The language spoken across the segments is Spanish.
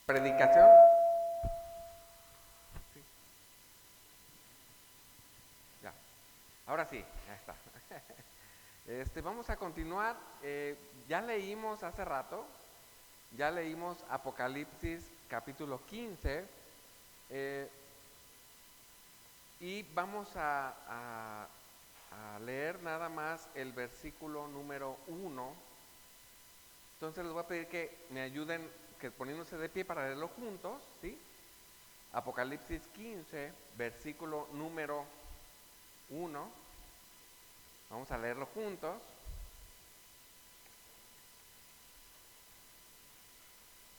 Predicación. Sí, ya. Ahora sí, ya está. Vamos a continuar. Ya leímos hace rato, ya leímos Apocalipsis capítulo 15 eh, y vamos a leer nada más el versículo número 1. Entonces les voy a pedir que me ayuden, que poniéndose de pie para leerlo juntos, ¿sí? Apocalipsis 15, versículo número 1. Vamos a leerlo juntos.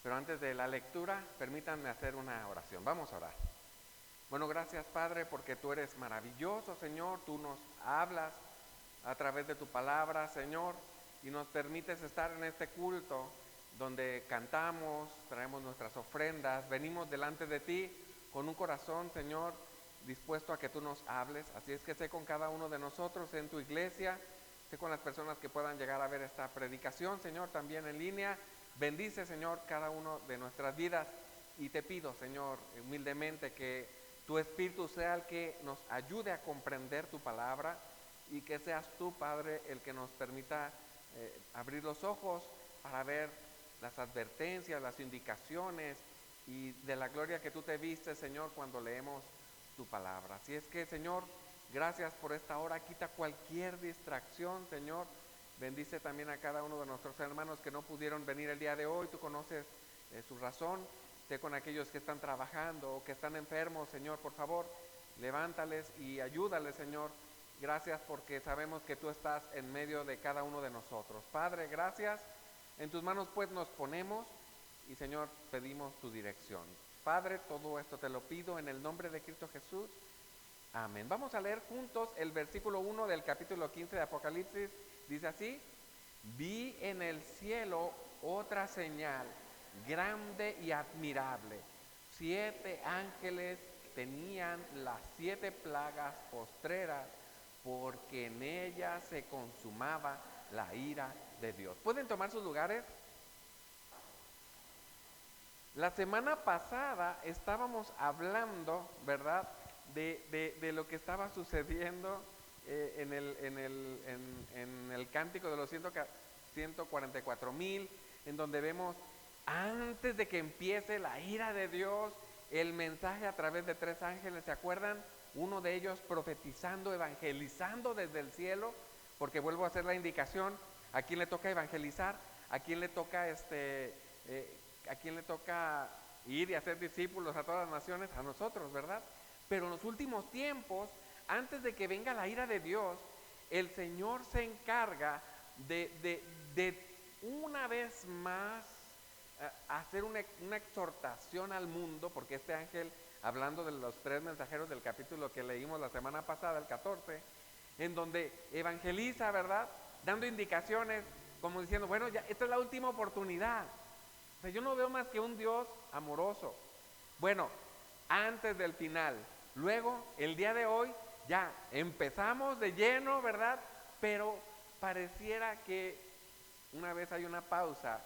Pero antes de la lectura, permítanme hacer una oración. Vamos a orar. Bueno, gracias Padre, porque tú eres maravilloso, Señor. Tú nos hablas a través de tu palabra, Señor, y nos permites estar en este culto donde cantamos, traemos nuestras ofrendas, venimos delante de ti con un corazón, Señor, dispuesto a que tú nos hables. Así es que sé con cada uno de nosotros en tu iglesia, sé con las personas que puedan llegar a ver esta predicación, Señor, también en línea. Bendice, Señor, cada uno de nuestras vidas y te pido, Señor, humildemente que tu Espíritu sea el que nos ayude a comprender tu palabra y que seas tú, Padre, el que nos permita abrir los ojos para ver las advertencias, las indicaciones y de la gloria que tú te viste, Señor, cuando leemos tu palabra. Así es que, Señor, gracias por esta hora. Quita cualquier distracción, Señor. Bendice también a cada uno de nuestros hermanos que no pudieron venir el día de hoy. Tú conoces su razón. Sé con aquellos que están trabajando o que están enfermos, Señor, por favor, levántales y ayúdales, Señor. Gracias porque sabemos que tú estás en medio de cada uno de nosotros. Padre, gracias. En tus manos pues nos ponemos y, Señor, pedimos tu dirección. Padre, todo esto te lo pido en el nombre de Cristo Jesús. Amén. Vamos a leer juntos el versículo 1 del capítulo 15 de Apocalipsis. Dice así: vi en el cielo otra señal grande y admirable. 7 ángeles tenían las 7 plagas postreras, porque en ellas se consumaba la ira de Dios. ¿Pueden tomar sus lugares? La semana pasada estábamos hablando, ¿verdad?, de lo que estaba sucediendo en el cántico de los 144,000, en donde vemos, antes de que empiece la ira de Dios, el mensaje a través de 3 ángeles, ¿se acuerdan? Uno de ellos profetizando, evangelizando desde el cielo, porque vuelvo a hacer la indicación, ¿a quién le toca evangelizar? ¿A quién le toca ¿a quién le toca ir y hacer discípulos a todas las naciones? A nosotros, ¿verdad? Pero en los últimos tiempos, antes de que venga la ira de Dios, el Señor se encarga de una vez más hacer una exhortación al mundo, porque este ángel, hablando de los 3 mensajeros del capítulo que leímos la semana pasada, el 14, en donde evangeliza, ¿verdad?, dando indicaciones, como diciendo, bueno, ya esta es la última oportunidad. O sea, yo no veo más que un Dios amoroso. Bueno, antes del final. Luego, el día de hoy, ya empezamos de lleno, ¿verdad? Pero pareciera que una vez hay una pausa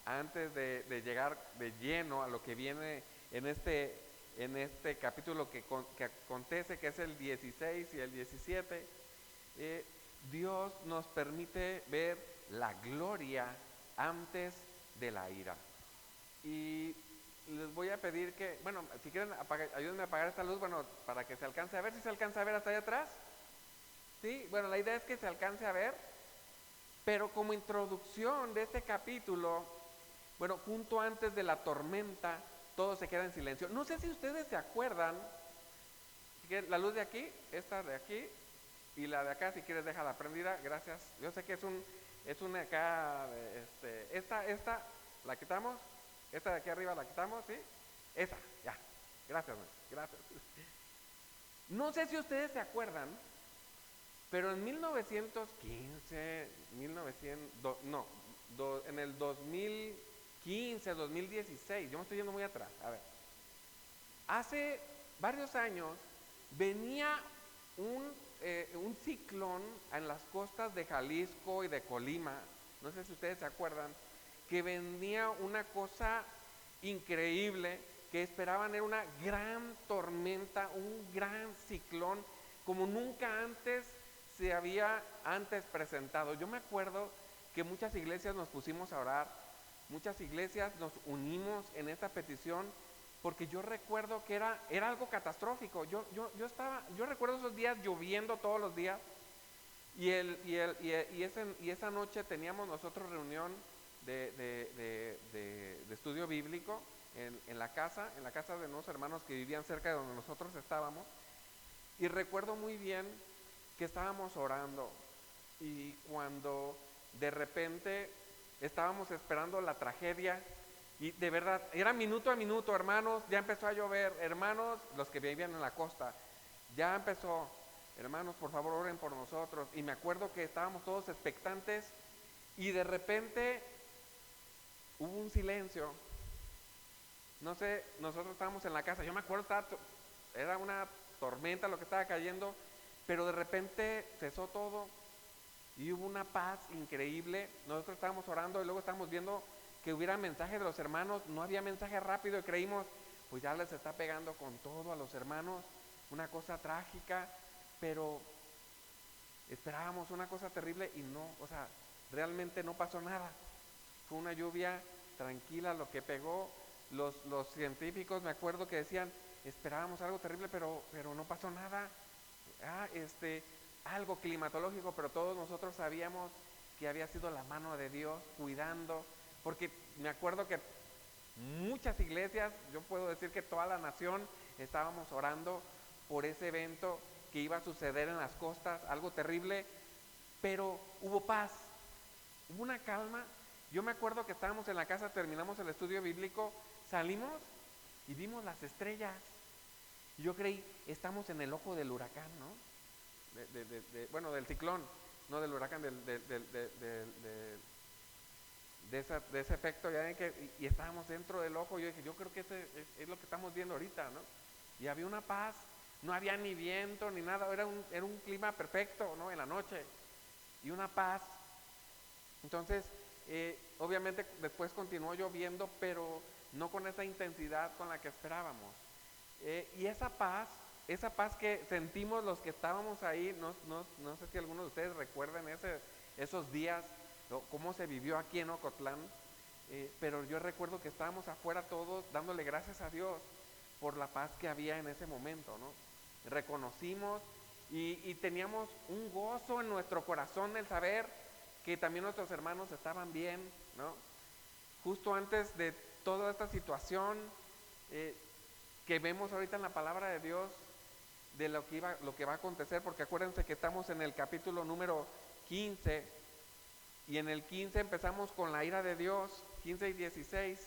antes de llegar de lleno a lo que viene en este capítulo que acontece, que es el 16 y el 17. Dios nos permite ver la gloria antes de la ira. Y les voy a pedir que, bueno, si quieren ayúdenme a apagar esta luz, bueno, para que se alcance a ver. ¿Si se alcanza a ver hasta allá atrás? Sí, bueno, la idea es que se alcance a ver, pero como introducción de este capítulo, bueno, junto antes de la tormenta, todo se queda en silencio. No sé si ustedes se acuerdan, la luz de aquí, esta de aquí y la de acá, si quieres déjala prendida, gracias. Yo sé que es una acá, esta la quitamos. Esta de aquí arriba la quitamos, ¿sí? Esa, ya. Gracias, gracias. No sé si ustedes se acuerdan, pero en 1915, 1900, no, en el 2015, 2016, yo me estoy yendo muy atrás, a ver. Hace varios años venía un ciclón en las costas de Jalisco y de Colima, no sé si ustedes se acuerdan, que venía una cosa increíble que esperaban. Era una gran tormenta, un gran ciclón, como nunca antes se había antes presentado. Yo me acuerdo que muchas iglesias nos pusimos a orar, muchas iglesias nos unimos en esta petición, porque yo recuerdo que era algo catastrófico. Yo recuerdo esos días lloviendo todos los días, y esa noche teníamos nosotros reunión de estudio bíblico en la casa de unos hermanos que vivían cerca de donde nosotros estábamos. Y recuerdo muy bien que estábamos orando, y cuando de repente estábamos esperando la tragedia, y de verdad era minuto a minuto, hermanos, ya empezó a llover, hermanos, los que vivían en la costa, ya empezó, hermanos, por favor oren por nosotros. Y me acuerdo que estábamos todos expectantes, y de repente hubo un silencio. No sé, nosotros estábamos en la casa, yo me acuerdo, era una tormenta lo que estaba cayendo, pero de repente cesó todo y hubo una paz increíble. Nosotros estábamos orando y luego estábamos viendo que hubiera mensaje de los hermanos. No había mensaje rápido, y creímos, pues ya les está pegando con todo a los hermanos, una cosa trágica, pero esperábamos una cosa terrible y no, o sea, realmente no pasó nada. Fue una lluvia tranquila lo que pegó. Los científicos, me acuerdo que decían, esperábamos algo terrible, pero no pasó nada. Algo climatológico, pero todos nosotros sabíamos que había sido la mano de Dios cuidando, porque me acuerdo que muchas iglesias, yo puedo decir que toda la nación, estábamos orando por ese evento que iba a suceder en las costas, algo terrible, pero hubo paz, hubo una calma. Yo me acuerdo que estábamos en la casa, terminamos el estudio bíblico, salimos y vimos las estrellas. Y yo creí, estamos en el ojo del huracán, ¿no? Bueno, del ciclón, no del huracán, de ese efecto, ya ven y estábamos dentro del ojo. Yo dije, yo creo que ese es lo que estamos viendo ahorita, ¿no? Y había una paz, no había ni viento ni nada, era un clima perfecto, ¿no? En la noche, y una paz. Entonces, obviamente después continuó lloviendo, pero no con esa intensidad con la que esperábamos. Y esa paz que sentimos los que estábamos ahí, no sé si algunos de ustedes recuerdan esos días, cómo se vivió aquí en Ocotlán, pero yo recuerdo que estábamos afuera todos dándole gracias a Dios por la paz que había en ese momento, ¿no? Reconocimos y teníamos un gozo en nuestro corazón el saber que también nuestros hermanos estaban bien, ¿no? Justo antes de toda esta situación que vemos ahorita en la palabra de Dios, de lo que va a acontecer, porque acuérdense que estamos en el capítulo número 15, y en el 15 empezamos con la ira de Dios, 15 y 16,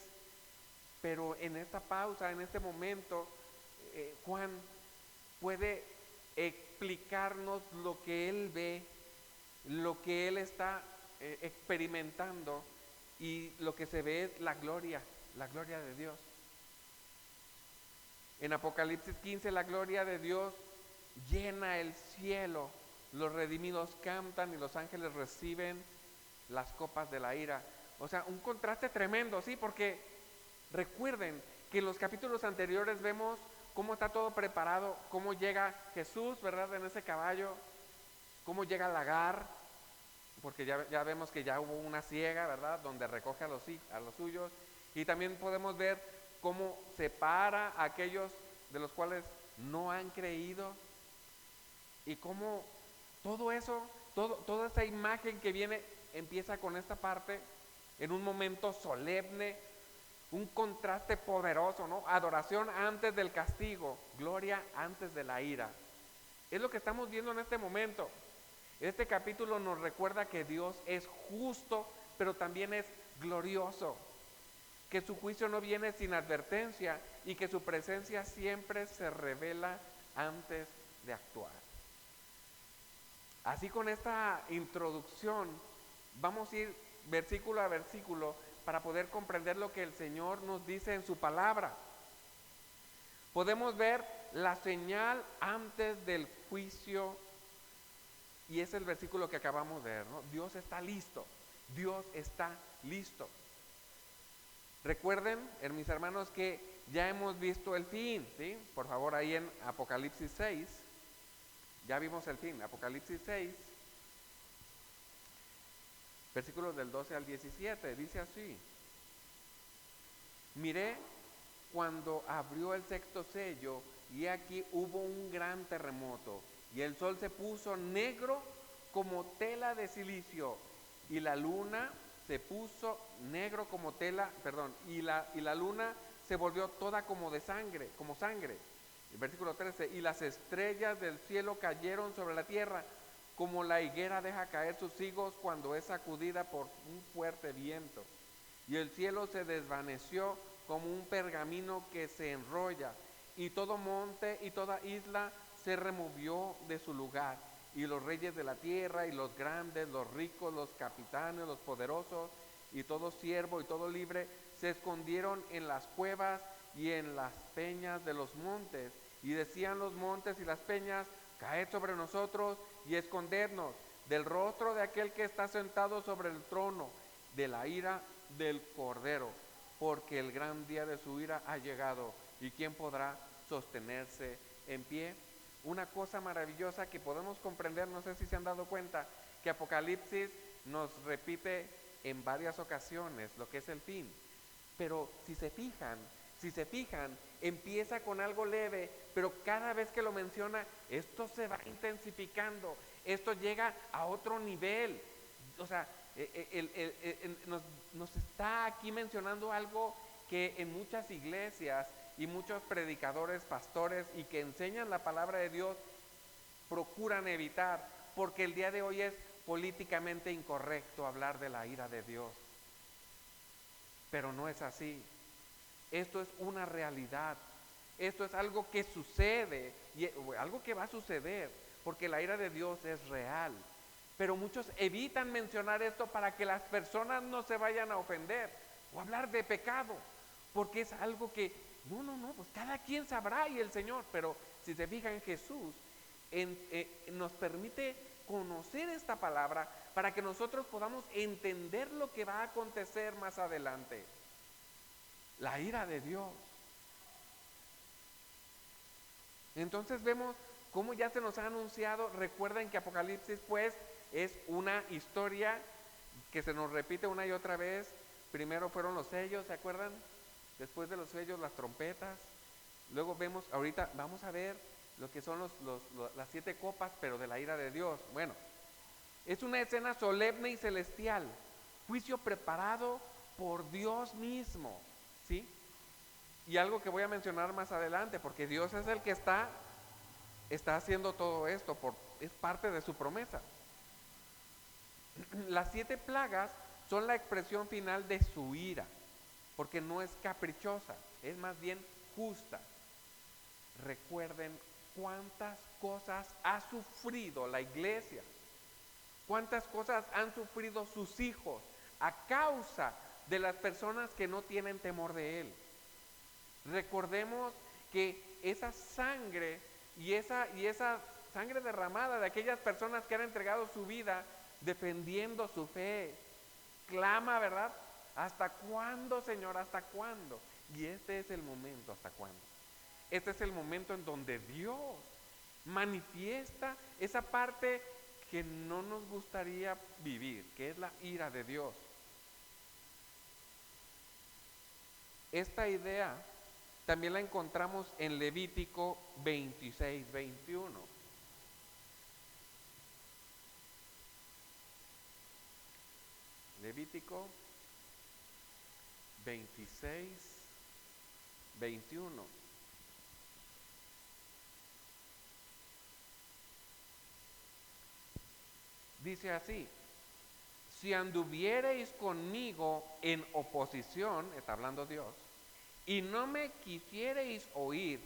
pero en esta pausa, en este momento, Juan puede explicarnos lo que él ve, lo que él está experimentando, y lo que se ve es la gloria de Dios. En Apocalipsis 15, la gloria de Dios llena el cielo, los redimidos cantan y los ángeles reciben las copas de la ira. O sea, un contraste tremendo, ¿sí? Porque recuerden que en los capítulos anteriores vemos cómo está todo preparado, cómo llega Jesús, ¿verdad? En ese caballo, cómo llega el lagar, porque ya vemos que ya hubo una siega, ¿verdad? Donde recoge a los suyos, y también podemos ver cómo separa a aquellos de los cuales no han creído, y cómo todo eso, toda esa imagen que viene, empieza con esta parte, en un momento solemne, un contraste poderoso, ¿no? Adoración antes del castigo, gloria antes de la ira. Es lo que estamos viendo en este momento. Este capítulo nos recuerda que Dios es justo, pero también es glorioso, que su juicio no viene sin advertencia y que su presencia siempre se revela antes de actuar. Así, con esta introducción vamos a ir versículo a versículo para poder comprender lo que el Señor nos dice en su palabra. Podemos ver la señal antes del juicio, y es el versículo que acabamos de ver, ¿no? Dios está listo, Dios está listo. Recuerden, mis hermanos, que ya hemos visto el fin, ¿sí? Por favor, ahí en Apocalipsis 6, ya vimos el fin. Apocalipsis 6, versículos del 12 al 17, dice así: miré cuando abrió el sexto sello, y aquí hubo un gran terremoto, y el sol se puso negro como tela de silicio, y la luna se puso negro como tela, y la luna se volvió toda como de sangre, como sangre. El versículo 13, y las estrellas del cielo cayeron sobre la tierra, como la higuera deja caer sus higos cuando es sacudida por un fuerte viento. Y el cielo se desvaneció como un pergamino que se enrolla, y todo monte y toda isla se removió de su lugar, y los reyes de la tierra, y los grandes, los ricos, los capitanes, los poderosos, y todo siervo y todo libre, se escondieron en las cuevas y en las peñas de los montes, y decían los montes y las peñas: caed sobre nosotros y escondednos del rostro de aquel que está sentado sobre el trono, de la ira del Cordero, porque el gran día de su ira ha llegado, y quién podrá sostenerse en pie. Una cosa maravillosa que podemos comprender, no sé si se han dado cuenta, que Apocalipsis nos repite en varias ocasiones lo que es el fin. Pero si se fijan, empieza con algo leve, pero cada vez que lo menciona, esto se va intensificando, esto llega a otro nivel. O sea, nos está aquí mencionando algo que en muchas iglesias y muchos predicadores, pastores y que enseñan la palabra de Dios procuran evitar, porque el día de hoy es políticamente incorrecto hablar de la ira de Dios. Pero no es así. Esto es una realidad. Esto es algo que sucede y algo que va a suceder, porque la ira de Dios es real. Pero muchos evitan mencionar esto para que las personas no se vayan a ofender o hablar de pecado, porque es algo que no, pues cada quien sabrá y el Señor. Pero si se fijan, Jesús nos permite conocer esta palabra para que nosotros podamos entender lo que va a acontecer más adelante. La ira de Dios. Entonces vemos cómo ya se nos ha anunciado. Recuerden que Apocalipsis pues es una historia que se nos repite una y otra vez. Primero fueron los sellos, ¿se acuerdan? Después de los sellos, las trompetas. Luego vemos, ahorita vamos a ver lo que son las 7 copas, pero de la ira de Dios. Bueno, es una escena solemne y celestial, juicio preparado por Dios mismo, ¿sí? Y algo que voy a mencionar más adelante, porque Dios es el que está haciendo todo esto, es parte de su promesa. Las 7 plagas son la expresión final de su ira, porque no es caprichosa, es más bien justa. Recuerden cuántas cosas ha sufrido la iglesia, cuántas cosas han sufrido sus hijos a causa de las personas que no tienen temor de Él. Recordemos que esa sangre y esa sangre derramada de aquellas personas que han entregado su vida defendiendo su fe, clama, ¿verdad? ¿Hasta cuándo, Señor? ¿Hasta cuándo? Y este es el momento, ¿hasta cuándo? Este es el momento en donde Dios manifiesta esa parte que no nos gustaría vivir, que es la ira de Dios. Esta idea también la encontramos en Levítico 26, 21. Levítico 26, 21. Dice así: si anduviereis conmigo en oposición, está hablando Dios, y no me quisiereis oír,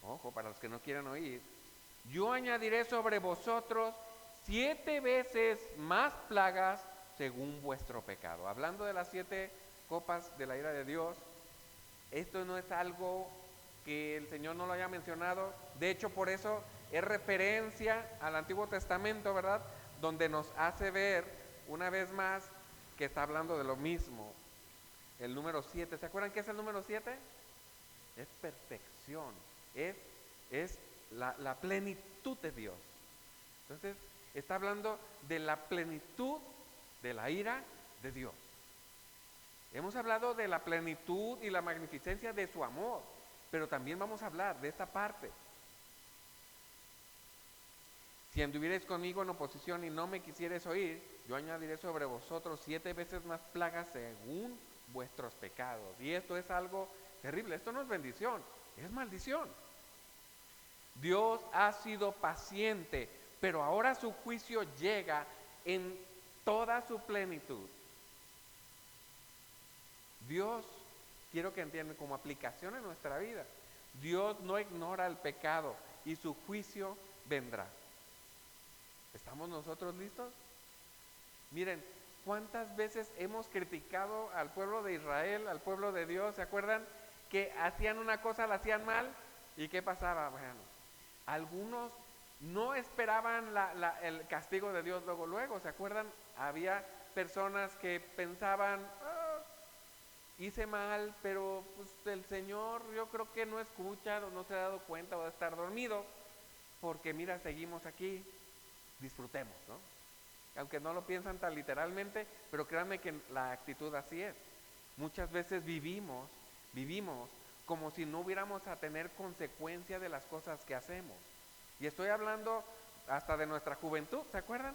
ojo, para los que no quieren oír, yo añadiré sobre vosotros 7 veces más plagas según vuestro pecado. Hablando de las 7 copas de la ira de Dios, esto no es algo que el Señor no lo haya mencionado. De hecho, por eso es referencia al Antiguo Testamento, ¿verdad? Donde nos hace ver una vez más que está hablando de lo mismo. el número 7. ¿Se acuerdan qué es el número 7? Es perfección, es la plenitud de Dios. Entonces, está hablando de la plenitud de la ira de Dios. Hemos hablado de la plenitud y la magnificencia de su amor, pero también vamos a hablar de esta parte. Si anduvierais conmigo en oposición y no me quisierais oír, yo añadiré sobre vosotros 7 veces más plagas según vuestros pecados. Y esto es algo terrible, esto no es bendición, es maldición. Dios ha sido paciente, pero ahora su juicio llega en toda su plenitud. Dios, quiero que entiendan como aplicación en nuestra vida, Dios no ignora el pecado y su juicio vendrá. ¿Estamos nosotros listos? Miren, ¿cuántas veces hemos criticado al pueblo de Israel, al pueblo de Dios? ¿Se acuerdan que hacían una cosa, la hacían mal? ¿Y qué pasaba? Bueno, algunos no esperaban el castigo de Dios luego. ¿Se acuerdan? Había personas que pensaban, hice mal, pero pues, el Señor yo creo que no escucha o no se ha dado cuenta o de estar dormido, porque mira, seguimos aquí, disfrutemos, ¿no? Aunque no lo piensan tan literalmente, pero créanme que la actitud así es. Muchas veces vivimos como si no hubiéramos a tener consecuencia de las cosas que hacemos. Y estoy hablando hasta de nuestra juventud, ¿se acuerdan?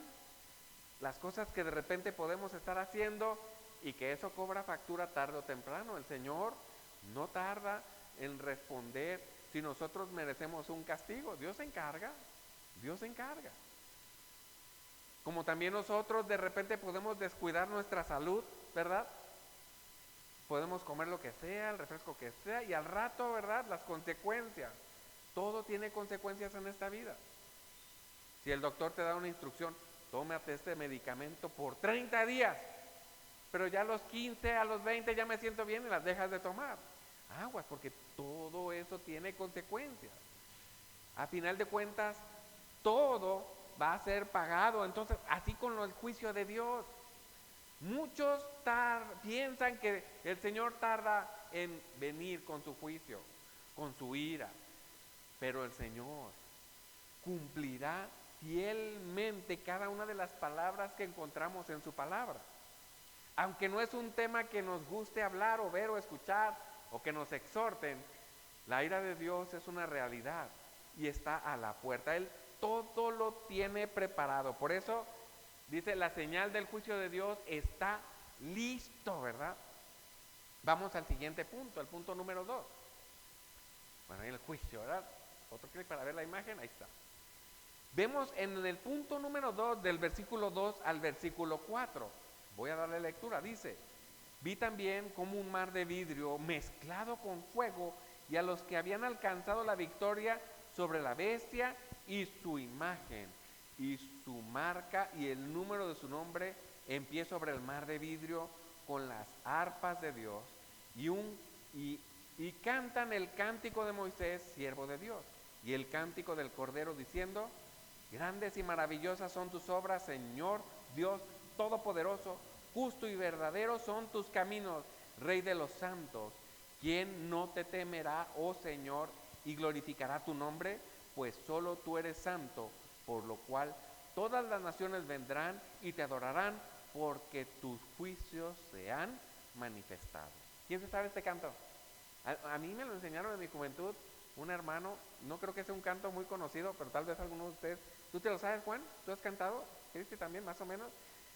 Las cosas que de repente podemos estar haciendo y que eso cobra factura tarde o temprano. El Señor no tarda en responder si nosotros merecemos un castigo. Dios se encarga. Como también nosotros de repente podemos descuidar nuestra salud, ¿verdad? Podemos comer lo que sea, el refresco que sea, y al rato, ¿verdad? Las consecuencias. Todo tiene consecuencias en esta vida. Si el doctor te da una instrucción, tómate este medicamento por 30 días, pero ya a los 15, a los 20 ya me siento bien y las dejas de tomar. Aguas, porque todo eso tiene consecuencias. A final de cuentas, todo va a ser pagado. Entonces, así con el juicio de Dios. Muchos piensan que el Señor tarda en venir con su juicio, con su ira, pero el Señor cumplirá fielmente cada una de las palabras que encontramos en su palabra. Aunque no es un tema que nos guste hablar o ver o escuchar o que nos exhorten, la ira de Dios es una realidad y está a la puerta. Él todo lo tiene preparado. Por eso dice, la señal del juicio de Dios está listo, ¿verdad? Vamos al siguiente punto, el punto número 2. Bueno, ahí el juicio, ¿verdad? Otro clic para ver la imagen, ahí está. Vemos en el punto número 2, del versículo 2 al versículo 4. Voy a darle lectura, dice: vi también como un mar de vidrio mezclado con fuego, y a los que habían alcanzado la victoria sobre la bestia y su imagen y su marca y el número de su nombre, en pie sobre el mar de vidrio con las arpas de Dios, y cantan el cántico de Moisés, siervo de Dios, y el cántico del Cordero, diciendo: grandes y maravillosas son tus obras, Señor Dios Todopoderoso, justo y verdadero son tus caminos, Rey de los santos. ¿Quién no te temerá, oh Señor, y glorificará tu nombre? Pues solo tú eres santo, por lo cual todas las naciones vendrán y te adorarán, porque tus juicios se han manifestado. ¿Quién se sabe este canto? A mí me lo enseñaron en mi juventud un hermano. No creo que sea un canto muy conocido, pero tal vez algunos de ustedes. ¿Tú te lo sabes, Juan? ¿Tú has cantado? ¿Cristi también, más o menos?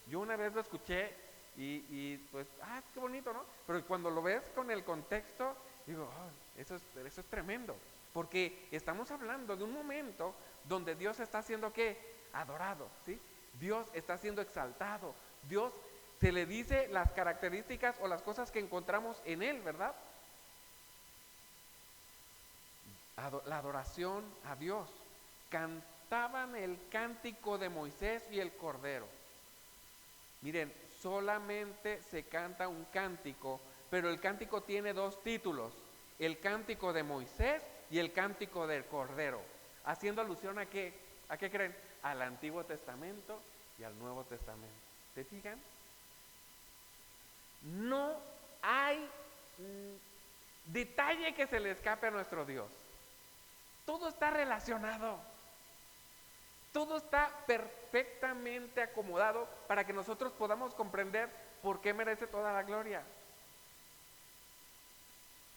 Yo una vez lo escuché y pues, qué bonito, ¿no? Pero cuando lo ves con el contexto, digo, eso es tremendo. Porque estamos hablando de un momento donde Dios está siendo, ¿qué? Adorado, ¿sí? Dios está siendo exaltado. Dios, se le dice las características o las cosas que encontramos en Él, ¿verdad? La adoración a Dios. Cantaban el cántico de Moisés y el Cordero. Miren, solamente se canta un cántico, pero el cántico tiene 2 títulos: el cántico de Moisés y el cántico del Cordero, haciendo alusión a qué creen, al Antiguo Testamento y al Nuevo Testamento. ¿Se fijan? No hay detalle que se le escape a nuestro Dios. Todo está relacionado. Todo está perfectamente acomodado para que nosotros podamos comprender por qué merece toda la gloria.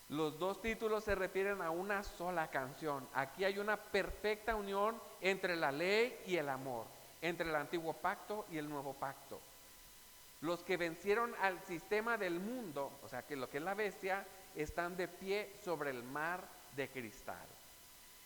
Los dos títulos se refieren a una sola canción. Aquí hay una perfecta unión entre la ley y el amor, entre el antiguo pacto y el nuevo pacto. Los que vencieron al sistema del mundo, o sea, que lo que es la bestia, están de pie sobre el mar de cristal.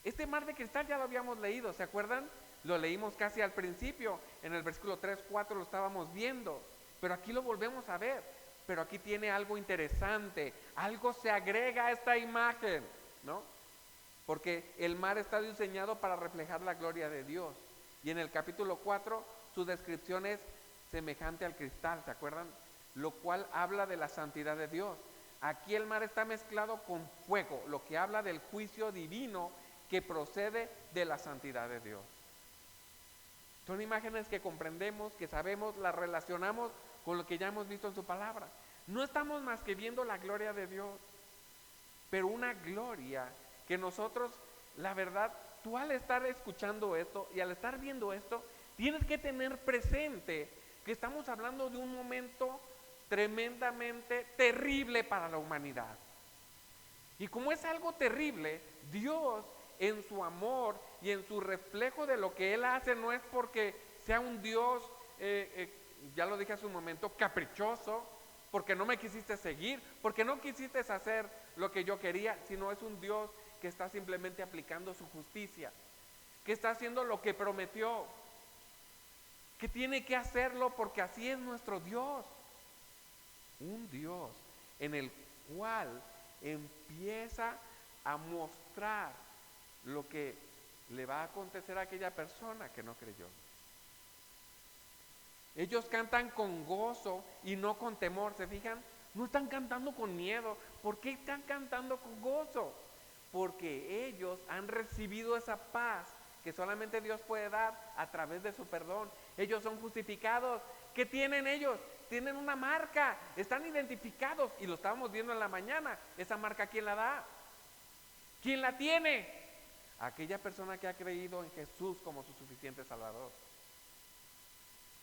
Este mar de cristal ya lo habíamos leído, ¿se acuerdan? Lo leímos casi al principio, en el versículo 3, 4 lo estábamos viendo, pero aquí lo volvemos a ver. Pero aquí tiene algo interesante, algo se agrega a esta imagen, ¿no? Porque el mar está diseñado para reflejar la gloria de Dios. Y en el capítulo 4 su descripción es semejante al cristal, ¿se acuerdan? Lo cual habla de la santidad de Dios. Aquí el mar está mezclado con fuego, lo que habla del juicio divino que procede de la santidad de Dios. Son imágenes que comprendemos, que sabemos, las relacionamos con lo que ya hemos visto en su palabra. No estamos más que viendo la gloria de Dios, pero una gloria que nosotros, la verdad, tú al estar escuchando esto y al estar viendo esto, tienes que tener presente que estamos hablando de un momento tremendamente terrible para la humanidad. Y como es algo terrible, Dios en su amor y en su reflejo de lo que Él hace no es porque sea un Dios, ya lo dije hace un momento, caprichoso, porque no me quisiste seguir, porque no quisiste hacer lo que yo quería, sino es un Dios que está simplemente aplicando su justicia, que está haciendo lo que prometió, que tiene que hacerlo porque así es nuestro Dios. Un Dios en el cual empieza a mostrar lo que le va a acontecer a aquella persona que no creyó. Ellos cantan con gozo y no con temor, ¿se fijan? No están cantando con miedo. ¿Por qué están cantando con gozo? Porque ellos han recibido esa paz que solamente Dios puede dar a través de su perdón. Ellos son justificados. ¿Qué tienen ellos? Tienen una marca, están identificados y lo estábamos viendo en la mañana. Esa marca, ¿quién la da? ¿Quién la tiene? Aquella persona que ha creído en Jesús como su suficiente Salvador.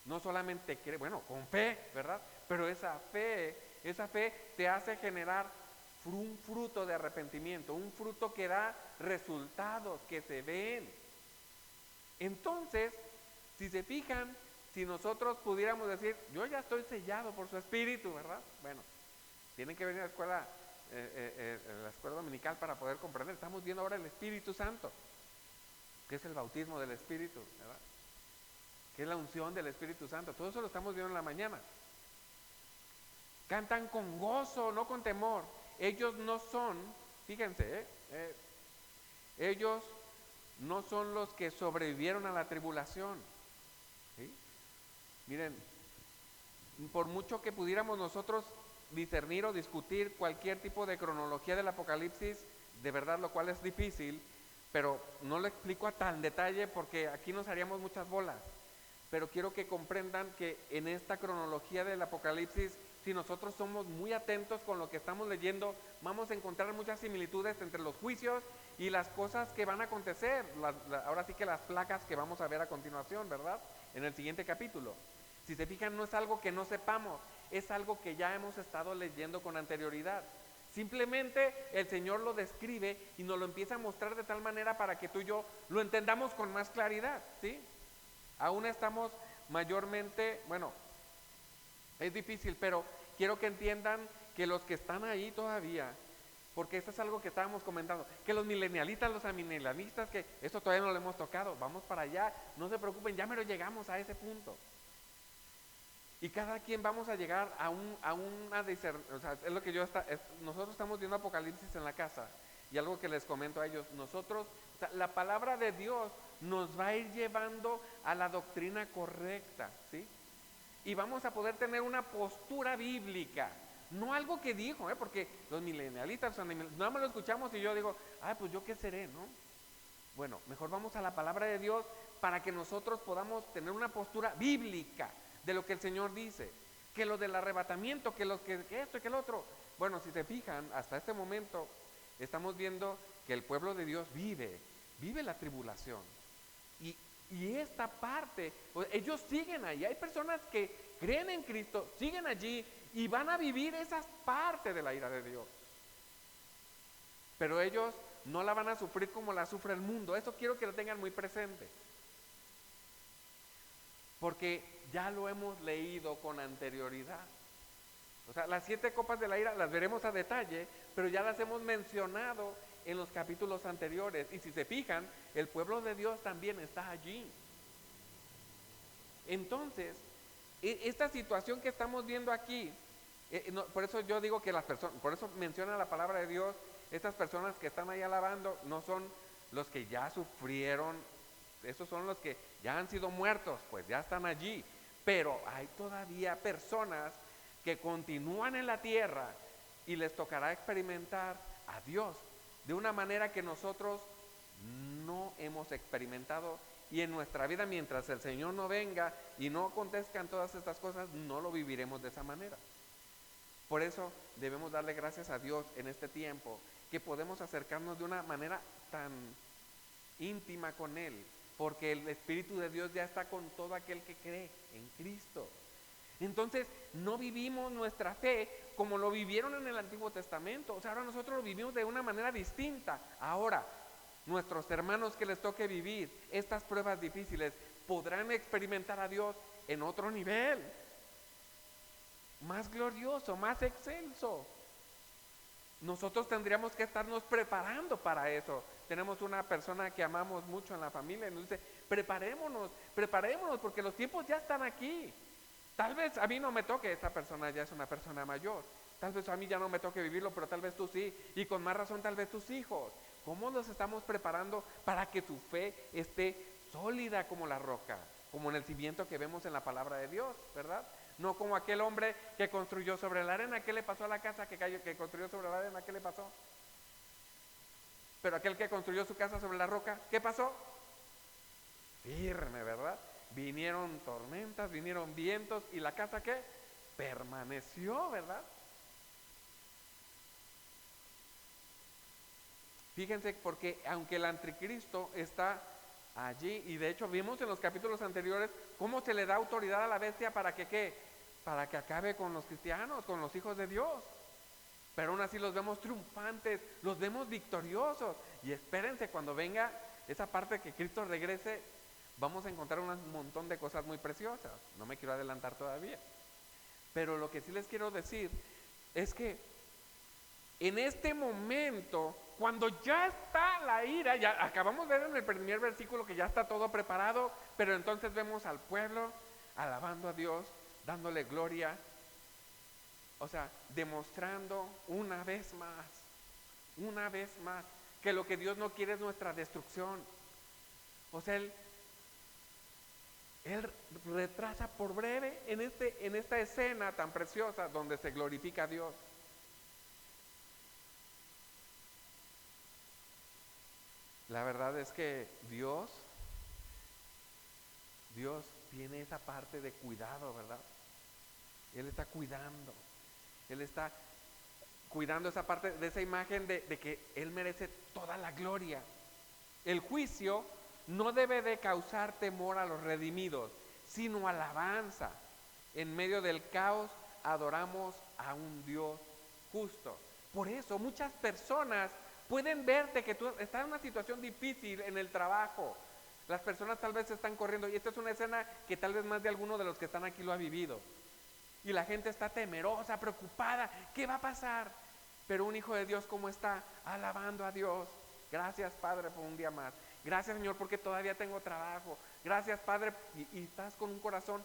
No solamente cree, bueno, con fe, ¿verdad? Pero esa fe te hace generar un fruto de arrepentimiento, un fruto que da resultados que se ven. Entonces, si se fijan, si nosotros pudiéramos decir, yo ya estoy sellado por su Espíritu, ¿verdad? Bueno, tienen que venir a la escuela dominical para poder comprender. Estamos viendo ahora el Espíritu Santo, que es el bautismo del Espíritu, ¿verdad? Que es la unción del Espíritu Santo. Todo eso lo estamos viendo en la mañana. Cantan con gozo, no con temor. Ellos no son, fíjense, ellos no son los que sobrevivieron a la tribulación. ¿Sí? Miren, por mucho que pudiéramos nosotros discernir o discutir cualquier tipo de cronología del Apocalipsis, de verdad, lo cual es difícil, pero no lo explico a tal detalle porque aquí nos haríamos muchas bolas. Pero quiero que comprendan que en esta cronología del Apocalipsis, si nosotros somos muy atentos con lo que estamos leyendo, vamos a encontrar muchas similitudes entre los juicios y las cosas que van a acontecer. Ahora sí que las placas que vamos a ver a continuación, ¿verdad? En el siguiente capítulo. Si se fijan, no es algo que no sepamos, es algo que ya hemos estado leyendo con anterioridad. Simplemente el Señor lo describe y nos lo empieza a mostrar de tal manera para que tú y yo lo entendamos con más claridad, ¿sí? Aún estamos mayormente, bueno, es difícil, pero quiero que entiendan que los que están ahí todavía, porque esto es algo que estábamos comentando, que los milenialistas, los amilenialistas, que esto todavía no lo hemos tocado, vamos para allá, no se preocupen, ya mero llegamos a ese punto. Y cada quien vamos a llegar a una o sea, es lo que nosotros estamos viendo Apocalipsis en la casa, y algo que les comento a ellos, nosotros, o sea, la palabra de Dios nos va a ir llevando a la doctrina correcta, ¿sí? Y vamos a poder tener una postura bíblica, no algo que dijo, porque los milenialistas, nada más lo escuchamos y yo digo, pues yo qué seré, ¿no? Bueno, mejor vamos a la palabra de Dios para que nosotros podamos tener una postura bíblica de lo que el Señor dice, que lo del arrebatamiento, que esto y que el otro, bueno, si se fijan, hasta este momento estamos viendo que el pueblo de Dios vive la tribulación. Y, y esta parte, ellos siguen ahí. Hay personas que creen en Cristo, siguen allí y van a vivir esa parte de la ira de Dios. Pero ellos no la van a sufrir como la sufre el mundo. Eso quiero que lo tengan muy presente. Porque ya lo hemos leído con anterioridad. O sea, las 7 copas de la ira las veremos a detalle, pero ya las hemos mencionado en los capítulos anteriores. Y si se fijan, el pueblo de Dios también está allí. Entonces, esta situación que estamos viendo aquí, por eso yo digo que las personas, por eso menciona la palabra de Dios, estas personas que están ahí alabando no son los que ya sufrieron, esos son los que ya han sido muertos, pues ya están allí. Pero hay todavía personas que continúan en la tierra y les tocará experimentar a Dios de una manera que nosotros no hemos experimentado, y en nuestra vida, mientras el Señor no venga y no acontezcan todas estas cosas, no lo viviremos de esa manera. Por eso debemos darle gracias a Dios en este tiempo, que podemos acercarnos de una manera tan íntima con Él, porque el Espíritu de Dios ya está con todo aquel que cree en Cristo. Entonces no vivimos nuestra fe como lo vivieron en el Antiguo Testamento. O sea, ahora nosotros lo vivimos de una manera distinta. Ahora, nuestros hermanos que les toque vivir estas pruebas difíciles podrán experimentar a Dios en otro nivel, más glorioso, más excelso. Nosotros tendríamos que estarnos preparando para eso. Tenemos una persona que amamos mucho en la familia y nos dice, preparémonos porque los tiempos ya están aquí. Tal vez a mí no me toque, esta persona ya es una persona mayor, tal vez a mí ya no me toque vivirlo, pero tal vez tú sí, y con más razón tal vez tus hijos. ¿Cómo nos estamos preparando para que tu fe esté sólida como la roca, como en el cimiento que vemos en la palabra de Dios, ¿verdad? No como aquel hombre que construyó sobre la arena. ¿Qué le pasó a la casa que construyó sobre la arena? ¿Qué le pasó? Pero aquel que construyó su casa sobre la roca, ¿qué pasó? Firme, ¿verdad? Vinieron tormentas, vinieron vientos, y la casa, ¿qué? Permaneció, ¿verdad? Fíjense, porque aunque el anticristo está allí, y de hecho vimos en los capítulos anteriores cómo se le da autoridad a la bestia para que ¿qué? Para que acabe con los cristianos, con los hijos de Dios. Pero aún así los vemos triunfantes, los vemos victoriosos. Y espérense, cuando venga esa parte que Cristo regrese, vamos a encontrar un montón de cosas muy preciosas. No me quiero adelantar todavía. Pero lo que sí les quiero decir es que en este momento, cuando ya está la ira, ya acabamos de ver en el primer versículo que ya está todo preparado, pero entonces vemos al pueblo alabando a Dios, dándole gloria, o sea, demostrando una vez más, que lo que Dios no quiere es nuestra destrucción. O sea, Él retrasa por breve en esta escena tan preciosa donde se glorifica a Dios. La verdad es que Dios tiene esa parte de cuidado, ¿verdad? Él está cuidando esa parte de esa imagen de que Él merece toda la gloria. El juicio no debe de causar temor a los redimidos, sino alabanza. En medio del caos adoramos a un Dios justo. Por eso muchas personas pueden verte que tú estás en una situación difícil en el trabajo. Las personas tal vez están corriendo, y esta es una escena que tal vez más de alguno de los que están aquí lo ha vivido. Y la gente está temerosa, preocupada, ¿qué va a pasar? Pero un hijo de Dios, ¿cómo está? Alabando a Dios. Gracias, Padre, por un día más. Gracias, Señor, porque todavía tengo trabajo. Gracias, Padre, y estás con un corazón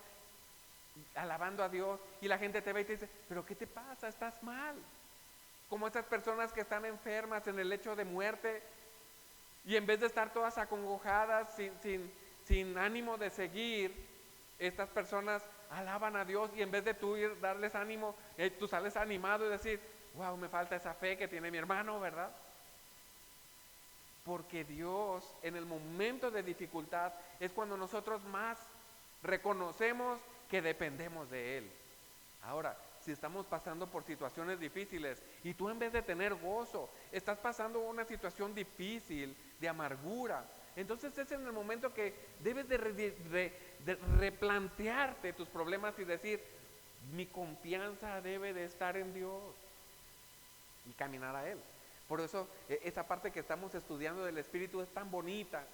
alabando a Dios, y la gente te ve y te dice, ¿pero qué te pasa? ¿Estás mal? Como estas personas que están enfermas en el lecho de muerte, y en vez de estar todas acongojadas, sin ánimo de seguir, estas personas alaban a Dios, y en vez de tú ir darles ánimo, tú sales animado y decir, wow, me falta esa fe que tiene mi hermano, ¿verdad? Porque Dios, en el momento de dificultad, es cuando nosotros más reconocemos que dependemos de Él. Ahora, si estamos pasando por situaciones difíciles y tú en vez de tener gozo, estás pasando una situación difícil, de amargura, entonces es en el momento que debes de replantearte tus problemas y decir, mi confianza debe de estar en Dios y caminar a Él. Por eso esa parte que estamos estudiando del Espíritu es tan bonita,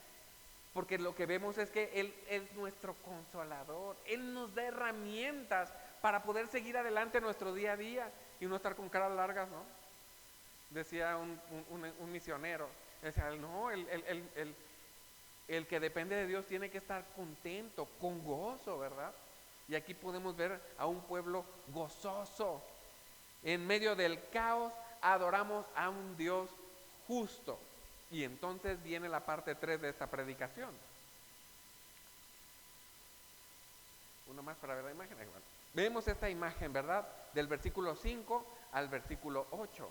porque lo que vemos es que Él es nuestro consolador. Él nos da herramientas para poder seguir adelante nuestro día a día y no estar con caras largas, ¿no? Decía un misionero, decía, no, el que depende de Dios tiene que estar contento, con gozo, ¿verdad? Y aquí podemos ver a un pueblo gozoso. En medio del caos adoramos a un Dios justo. Y entonces viene la parte 3 de esta predicación. Una más para ver la imagen. Bueno, vemos esta imagen, ¿verdad? Del versículo 5 al versículo 8.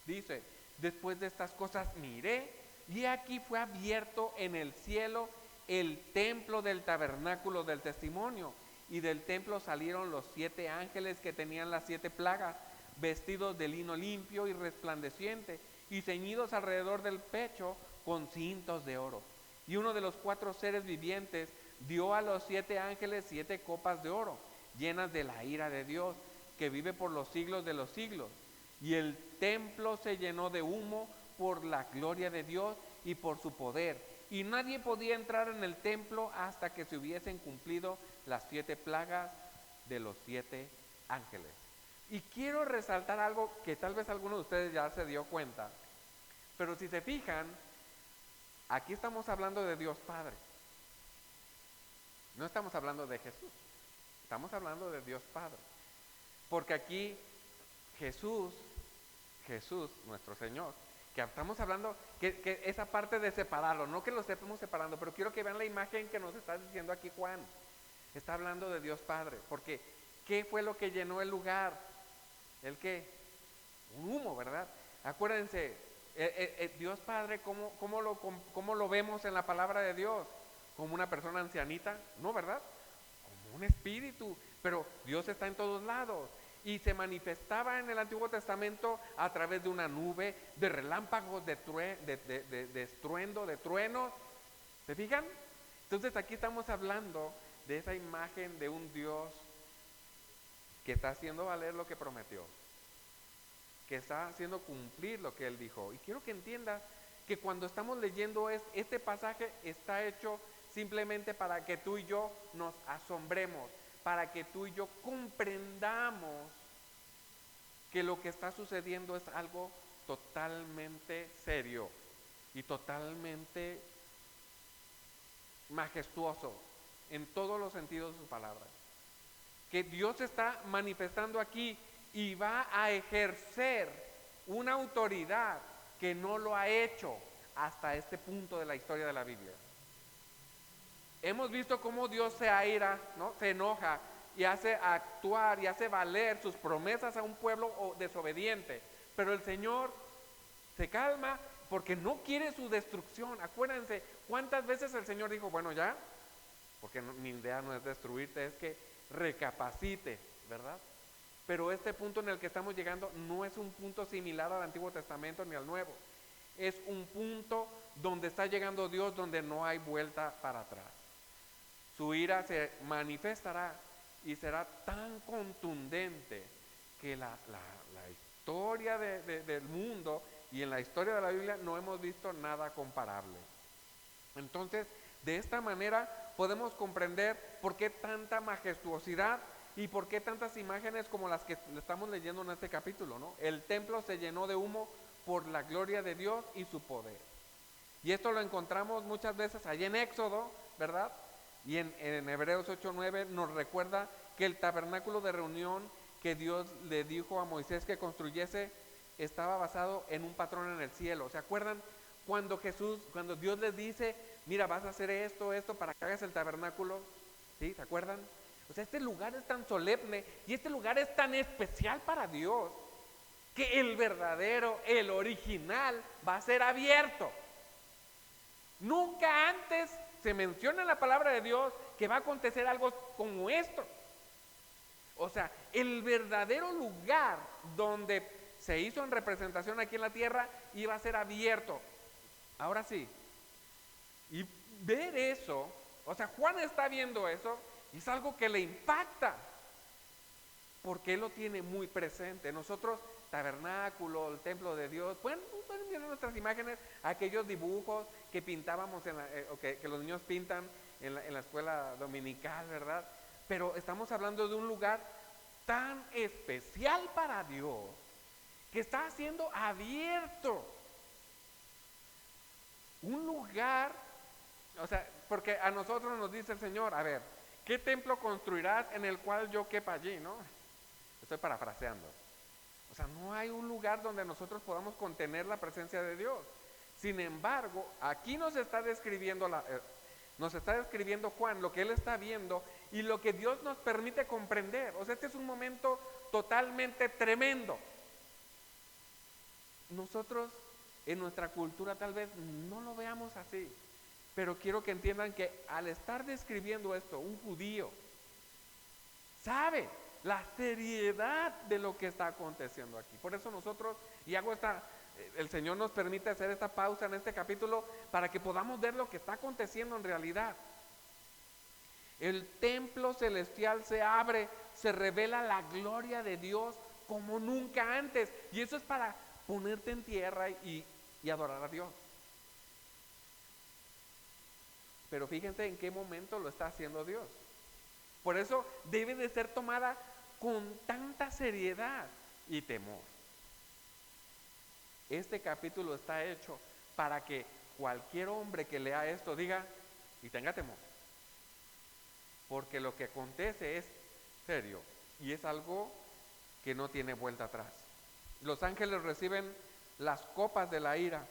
Dice, después de estas cosas miré, y aquí fue abierto en el cielo el templo del tabernáculo del testimonio. Y del templo salieron los 7 ángeles que tenían las 7 plagas, vestidos de lino limpio y resplandeciente, y ceñidos alrededor del pecho con cintos de oro. Y uno de los 4 seres vivientes dio a los 7 ángeles 7 copas de oro, llenas de la ira de Dios, que vive por los siglos de los siglos. Y el templo se llenó de humo por la gloria de Dios y por su poder. Y nadie podía entrar en el templo hasta que se hubiesen cumplido las 7 plagas de los 7 ángeles. Y quiero resaltar algo que tal vez alguno de ustedes ya se dio cuenta, pero si se fijan, aquí estamos hablando de Dios Padre. No estamos hablando de Jesús, estamos hablando de Dios Padre. Porque aquí Jesús, nuestro Señor, que estamos hablando, que esa parte de separarlo, no que lo estemos separando, pero quiero que vean la imagen que nos está diciendo aquí Juan. Está hablando de Dios Padre, porque ¿qué fue lo que llenó el lugar? ¿El qué? Un humo, ¿verdad? Acuérdense, Dios Padre, ¿cómo lo vemos en la palabra de Dios? ¿Como una persona ancianita? No, ¿verdad? Como un espíritu, pero Dios está en todos lados. Y se manifestaba en el Antiguo Testamento a través de una nube, de relámpagos, de estruendo, de truenos. ¿Se fijan? Entonces aquí estamos hablando de esa imagen de un Dios que está haciendo valer lo que prometió, que está haciendo cumplir lo que Él dijo. Y quiero que entiendas que cuando estamos leyendo este pasaje está hecho simplemente para que tú y yo nos asombremos, para que tú y yo comprendamos que lo que está sucediendo es algo totalmente serio y totalmente majestuoso en todos los sentidos de su palabra. Que Dios está manifestando aquí y va a ejercer una autoridad que no lo ha hecho hasta este punto de la historia de la Biblia. Hemos visto cómo Dios se aira, ¿no? Se enoja y hace actuar y hace valer sus promesas a un pueblo desobediente. Pero el Señor se calma porque no quiere su destrucción. Acuérdense cuántas veces el Señor dijo, bueno ya, porque mi idea no es destruirte, es que recapacite, ¿verdad? Pero este punto en el que estamos llegando no es un punto similar al Antiguo Testamento ni al Nuevo. Es un punto donde está llegando Dios, donde no hay vuelta para atrás. Su ira se manifestará y será tan contundente que la historia del mundo y en la historia de la Biblia no hemos visto nada comparable. Entonces, de esta manera podemos comprender por qué tanta majestuosidad y por qué tantas imágenes como las que estamos leyendo en este capítulo, ¿no? El templo se llenó de humo por la gloria de Dios y su poder. Y esto lo encontramos muchas veces allí en Éxodo, ¿verdad? Y en Hebreos 8:9 nos recuerda que el tabernáculo de reunión que Dios le dijo a Moisés que construyese estaba basado en un patrón en el cielo. ¿Se acuerdan cuando Dios les dice, mira, vas a hacer esto para que hagas el tabernáculo? ¿Sí? ¿Se acuerdan? O sea, este lugar es tan solemne y este lugar es tan especial para Dios que el verdadero, el original, va a ser abierto. Nunca antes se menciona en la palabra de Dios que va a acontecer algo como esto. O sea, el verdadero lugar donde se hizo en representación aquí en la tierra iba a ser abierto. Ahora sí, y ver eso, o sea, Juan está viendo eso y es algo que le impacta, porque él lo tiene muy presente. Nosotros, tabernáculo, el templo de Dios, pueden ver nuestras imágenes, aquellos dibujos que pintábamos o que los niños pintan en la escuela dominical, ¿verdad? Pero estamos hablando de un lugar tan especial para Dios que está siendo abierto. Un lugar, o sea, porque a nosotros nos dice el Señor, a ver, ¿qué templo construirás en el cual yo quepa allí, no? Estoy parafraseando. O sea, no hay un lugar donde nosotros podamos contener la presencia de Dios. Sin embargo, aquí nos está describiendo Juan lo que él está viendo y lo que Dios nos permite comprender. O sea, este es un momento totalmente tremendo. Nosotros en nuestra cultura tal vez no lo veamos así, pero quiero que entiendan que al estar describiendo esto, un judío sabe la seriedad de lo que está aconteciendo aquí. Por eso nosotros, el Señor nos permite hacer esta pausa en este capítulo para que podamos ver lo que está aconteciendo en realidad. El templo celestial se abre, se revela la gloria de Dios como nunca antes. Y eso es para ponerte en tierra y adorar a Dios. Pero fíjense en qué momento lo está haciendo Dios. Por eso debe de ser tomada con tanta seriedad y temor. Este capítulo está hecho para que cualquier hombre que lea esto diga y tenga temor. Porque lo que acontece es serio y es algo que no tiene vuelta atrás. Los ángeles reciben las copas de la ira,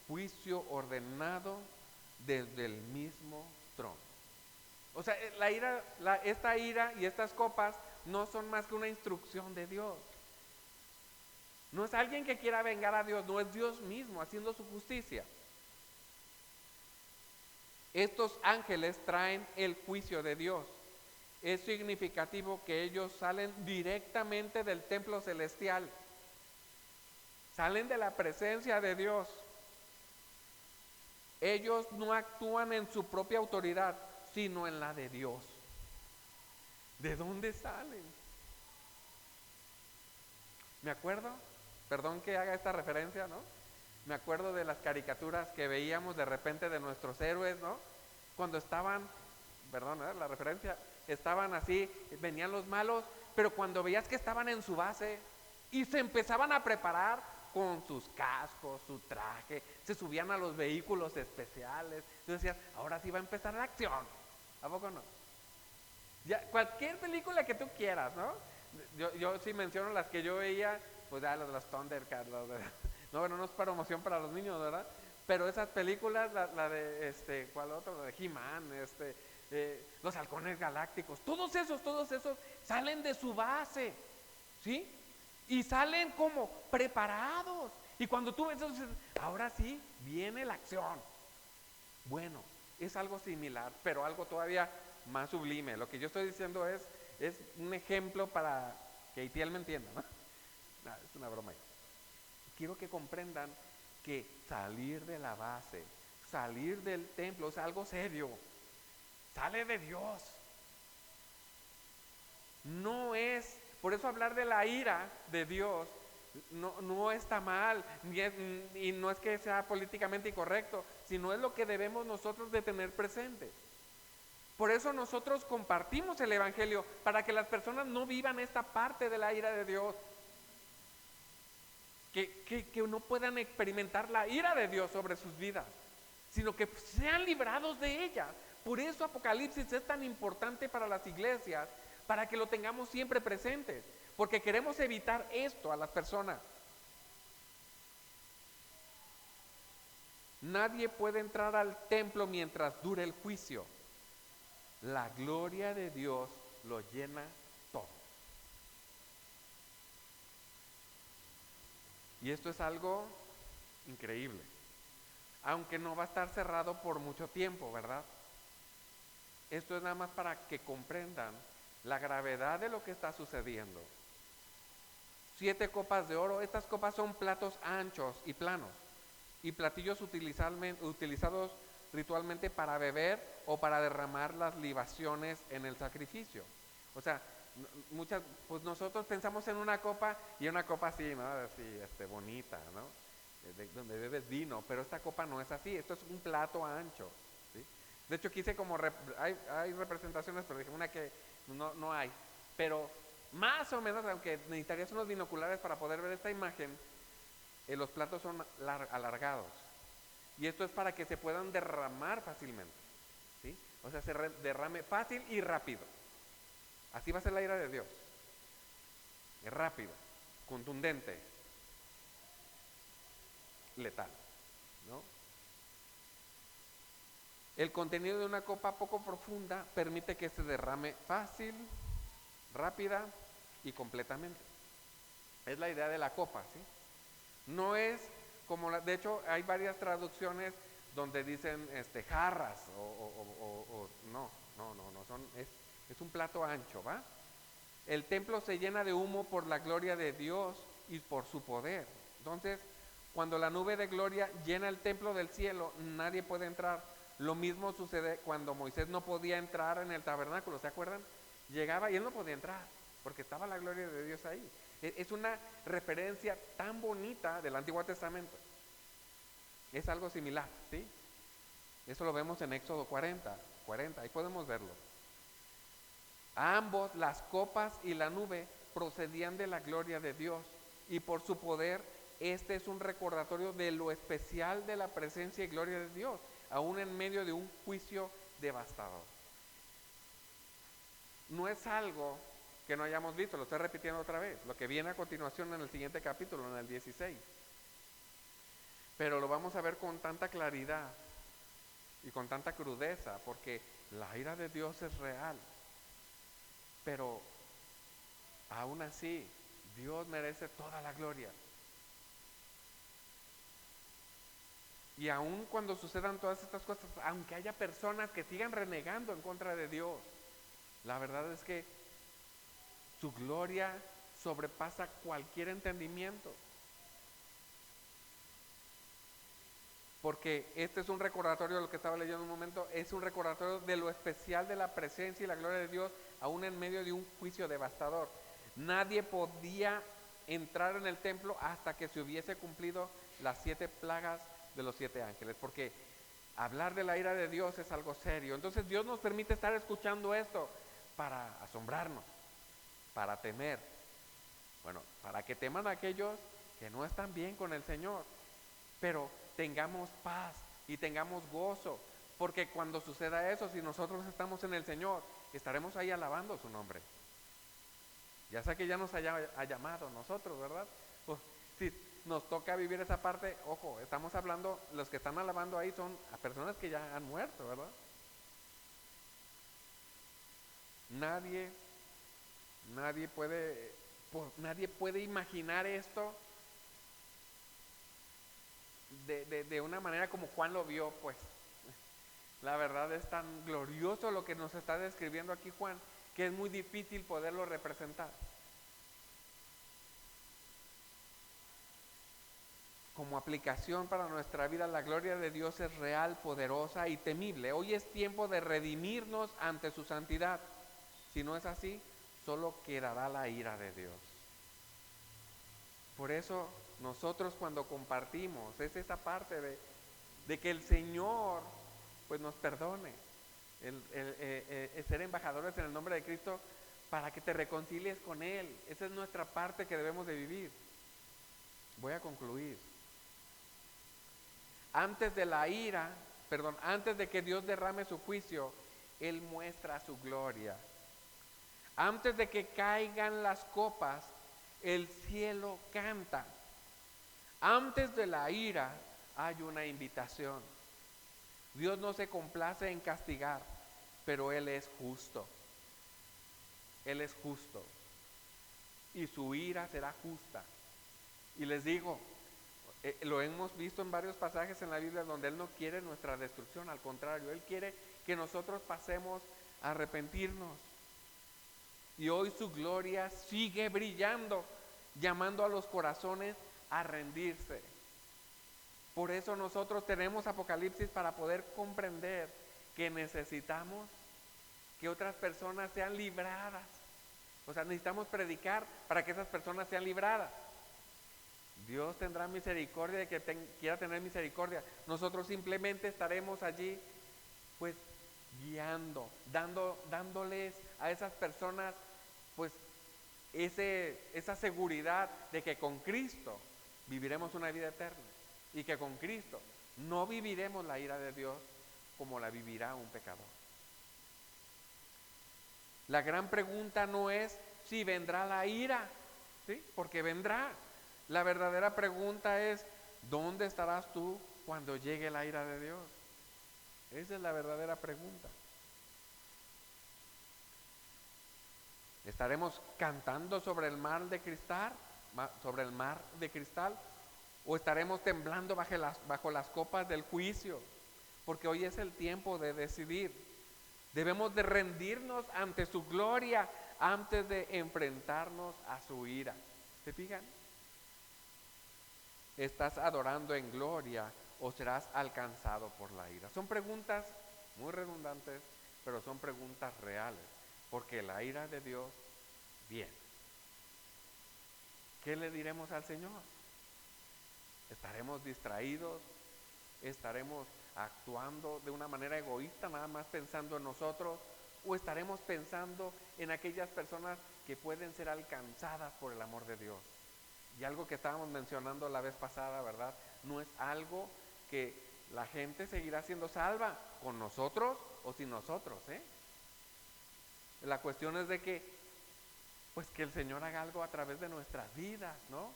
juicio ordenado desde el mismo trono. O sea, esta ira y estas copas no son más que una instrucción de Dios. No es alguien que quiera vengar a Dios, no es Dios mismo haciendo su justicia. Estos ángeles traen el juicio de Dios. Es significativo que ellos salen directamente del templo celestial. Salen de la presencia de Dios. Ellos no actúan en su propia autoridad, sino en la de Dios. ¿De dónde salen? Me acuerdo, perdón que haga esta referencia, ¿no? Me acuerdo de las caricaturas que veíamos de repente de nuestros héroes, ¿no? Cuando estaban, perdón, la referencia, estaban así, venían los malos, pero cuando veías que estaban en su base y se empezaban a preparar con sus cascos, su traje, se subían a los vehículos especiales, tú decías, ahora sí va a empezar la acción, ¿a poco no? Ya, cualquier película que tú quieras, ¿no? Yo sí menciono las que yo veía, pues ya las Thundercats, no, bueno, no es promoción para los niños, ¿verdad? Pero esas películas, la de, ¿cuál otro? La de He-Man, los halcones galácticos, todos esos salen de su base, ¿sí? Y salen como preparados. Y cuando tú ves eso, dices, ahora sí, viene la acción. Bueno, es algo similar, pero algo todavía más sublime. Lo que yo estoy diciendo es un ejemplo para que Itiel me entienda, ¿no? No, es una broma. Quiero que comprendan que salir de la base, salir del templo es algo serio. Sale de Dios. No es, por eso hablar de la ira de Dios no está mal, y no es que sea políticamente incorrecto, sino es lo que debemos nosotros de tener presente. Por eso nosotros compartimos el Evangelio, para que las personas no vivan esta parte de la ira de Dios. Que no puedan experimentar la ira de Dios sobre sus vidas, sino que sean librados de ella. Por eso Apocalipsis es tan importante para las iglesias, para que lo tengamos siempre presentes, porque queremos evitar esto a las personas. Nadie puede entrar al templo mientras dure el juicio. La gloria de Dios lo llena todo. Y esto es algo increíble, aunque no va a estar cerrado por mucho tiempo, ¿verdad? Esto es nada más para que comprendan la gravedad de lo que está sucediendo. 7 copas de oro, estas copas son platos anchos y planos y platillos utilizados ritualmente para beber o para derramar las libaciones en el sacrificio. O sea, pues nosotros pensamos en una copa y una copa así, ¿no? Así, bonita, ¿no? Donde bebes vino, pero esta copa no es así, esto es un plato ancho, ¿sí? De hecho quise como, hay representaciones, pero dije una que no hay, pero más o menos, aunque necesitarías unos binoculares para poder ver esta imagen, los platos son alargados. Y esto es para que se puedan derramar fácilmente, ¿sí? O sea, se derrame fácil y rápido. Así va a ser la ira de Dios. Es rápido, contundente, letal, ¿no? El contenido de una copa poco profunda permite que se derrame fácil, rápida y completamente. Es la idea de la copa, ¿sí? No es como de hecho hay varias traducciones donde dicen jarras o no, es un plato ancho, ¿va? El templo se llena de humo por la gloria de Dios y por su poder. Entonces, cuando la nube de gloria llena el templo del cielo, nadie puede entrar. Lo mismo sucede cuando Moisés no podía entrar en el tabernáculo, ¿se acuerdan? Llegaba y él no podía entrar, porque estaba la gloria de Dios ahí. Es una referencia tan bonita del Antiguo Testamento. Es algo similar, ¿sí? Eso lo vemos en Éxodo 40, ahí podemos verlo. Ambos, las copas y la nube, procedían de la gloria de Dios, y por su poder, este es un recordatorio de lo especial de la presencia y gloria de Dios, aún en medio de un juicio devastador. No es algo que no hayamos visto, lo estoy repitiendo otra vez, lo que viene a continuación en el siguiente capítulo, en el 16. Pero lo vamos a ver con tanta claridad y con tanta crudeza, porque la ira de Dios es real. Pero aún así, Dios merece toda la gloria. Y aun cuando sucedan todas estas cosas, aunque haya personas que sigan renegando en contra de Dios, la verdad es que su gloria sobrepasa cualquier entendimiento. Porque este es un recordatorio de lo que estaba leyendo un momento, es un recordatorio de lo especial de la presencia y la gloria de Dios, aún en medio de un juicio devastador. Nadie podía entrar en el templo hasta que se hubiese cumplido las 7 plagas de los 7 ángeles, porque hablar de la ira de Dios es algo serio. Entonces Dios nos permite estar escuchando esto para asombrarnos, para temer. Bueno, para que teman a aquellos que no están bien con el Señor, pero tengamos paz y tengamos gozo, porque cuando suceda eso, si nosotros estamos en el Señor, estaremos ahí alabando su nombre. Ya sea que ya nos haya llamado nosotros, ¿verdad? Pues si nos toca vivir esa parte, ojo, estamos hablando, los que están alabando ahí son a personas que ya han muerto, ¿verdad? Nadie puede imaginar esto de una manera como Juan lo vio, pues. La verdad es tan glorioso lo que nos está describiendo aquí Juan, que es muy difícil poderlo representar. Como aplicación para nuestra vida, la gloria de Dios es real, poderosa y temible. Hoy es tiempo de redimirnos ante su santidad. Si no es así, solo quedará la ira de Dios. Por eso nosotros cuando compartimos, es esa parte de que el Señor pues nos perdone, el ser embajadores en el nombre de Cristo para que te reconcilies con Él. Esa es nuestra parte que debemos de vivir. Voy a concluir. Antes de que Dios derrame su juicio, Él muestra su gloria. Antes de que caigan las copas, el cielo canta. Antes de la ira hay una invitación. Dios no se complace en castigar, pero Él es justo. Él es justo. Y su ira será justa. Y les digo, lo hemos visto en varios pasajes en la Biblia donde Él no quiere nuestra destrucción, al contrario, Él quiere que nosotros pasemos a arrepentirnos. Y hoy su gloria sigue brillando, llamando a los corazones a rendirse. Por eso nosotros tenemos Apocalipsis para poder comprender que necesitamos que otras personas sean libradas. O sea, necesitamos predicar para que esas personas sean libradas. Dios tendrá misericordia de que quiera tener misericordia. Nosotros simplemente estaremos allí, pues, guiando, dándoles a esas personas, pues, esa seguridad de que con Cristo viviremos una vida eterna. Y que con Cristo no viviremos la ira de Dios como la vivirá un pecador. La gran pregunta no es si vendrá la ira, ¿sí? Porque vendrá. La verdadera pregunta es, ¿dónde estarás tú cuando llegue la ira de Dios? Esa es la verdadera pregunta. ¿Estaremos cantando sobre el mar de cristal? ¿O estaremos temblando bajo las copas del juicio? Porque hoy es el tiempo de decidir. Debemos de rendirnos ante su gloria antes de enfrentarnos a su ira. ¿Se fijan? ¿Estás adorando en gloria o serás alcanzado por la ira? Son preguntas muy redundantes, pero son preguntas reales, porque la ira de Dios viene. ¿Qué le diremos al Señor? ¿Estaremos distraídos? ¿Estaremos actuando de una manera egoísta, nada más pensando en nosotros? ¿O estaremos pensando en aquellas personas que pueden ser alcanzadas por el amor de Dios? Y algo que estábamos mencionando la vez pasada, ¿verdad? No es algo que la gente seguirá siendo salva con nosotros o sin nosotros, ¿eh? La cuestión es de que, pues que el Señor haga algo a través de nuestras vidas, ¿no?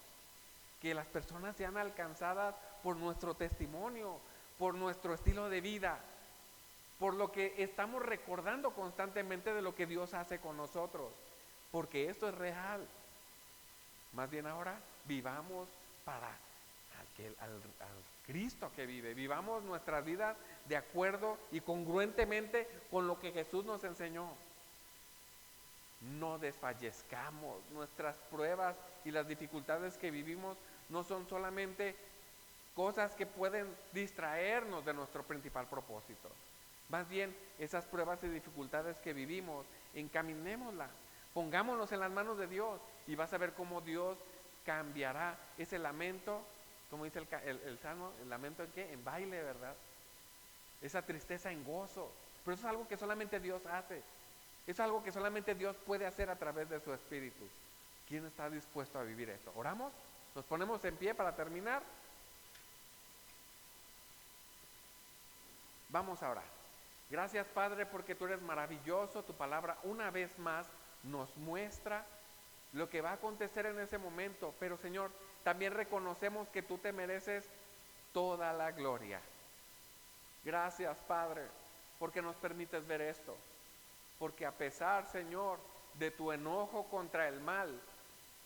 Que las personas sean alcanzadas por nuestro testimonio, por nuestro estilo de vida, por lo que estamos recordando constantemente de lo que Dios hace con nosotros, porque esto es real. Más bien ahora vivamos para al Cristo que vive, vivamos nuestras vidas de acuerdo y congruentemente con lo que Jesús nos enseñó. No desfallezcamos. Nuestras pruebas y las dificultades que vivimos no son solamente cosas que pueden distraernos de nuestro principal propósito. Más bien, esas pruebas y dificultades que vivimos, encaminémoslas, pongámonos en las manos de Dios y vas a ver cómo Dios cambiará ese lamento, como dice el Salmo, el lamento en qué, en baile, ¿verdad? Esa tristeza en gozo. Pero eso es algo que solamente Dios hace. Es algo que solamente Dios puede hacer a través de su Espíritu. ¿Quién está dispuesto a vivir esto? ¿Oramos? ¿Nos ponemos en pie para terminar? Vamos a orar. Gracias, Padre, porque tú eres maravilloso. Tu palabra una vez más nos muestra lo que va a acontecer en ese momento. Pero, Señor, también reconocemos que tú te mereces toda la gloria. Gracias, Padre, porque nos permites ver esto. Porque a pesar, Señor, de tu enojo contra el mal,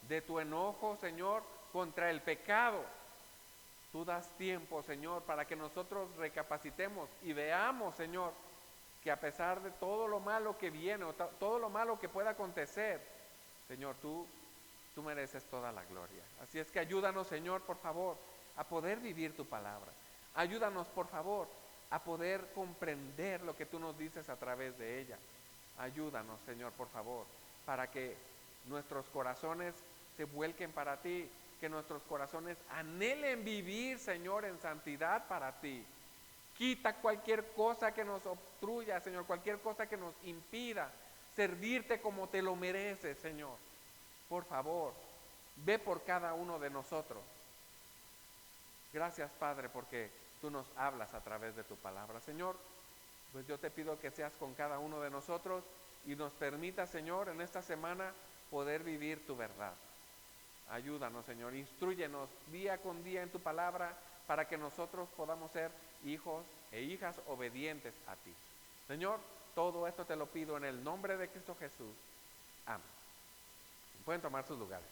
de tu enojo, Señor, contra el pecado, tú das tiempo, Señor, para que nosotros recapacitemos y veamos, Señor, que a pesar de todo lo malo que viene o todo lo malo que pueda acontecer, Señor, tú mereces toda la gloria. Así es que ayúdanos, Señor, por favor, a poder vivir tu palabra. Ayúdanos, por favor, a poder comprender lo que tú nos dices a través de ella. Ayúdanos, Señor, por favor, para que nuestros corazones se vuelquen para ti, que nuestros corazones anhelen vivir, Señor, en santidad para ti. Quita cualquier cosa que nos obstruya, Señor, cualquier cosa que nos impida servirte como te lo mereces, Señor. Por favor, ve por cada uno de nosotros. Gracias, Padre, porque tú nos hablas a través de tu palabra, Señor. Pues yo te pido que seas con cada uno de nosotros y nos permita, Señor, en esta semana poder vivir tu verdad. Ayúdanos, Señor, instrúyenos día con día en tu palabra para que nosotros podamos ser hijos e hijas obedientes a ti. Señor, todo esto te lo pido en el nombre de Cristo Jesús. Amén. Pueden tomar sus lugares.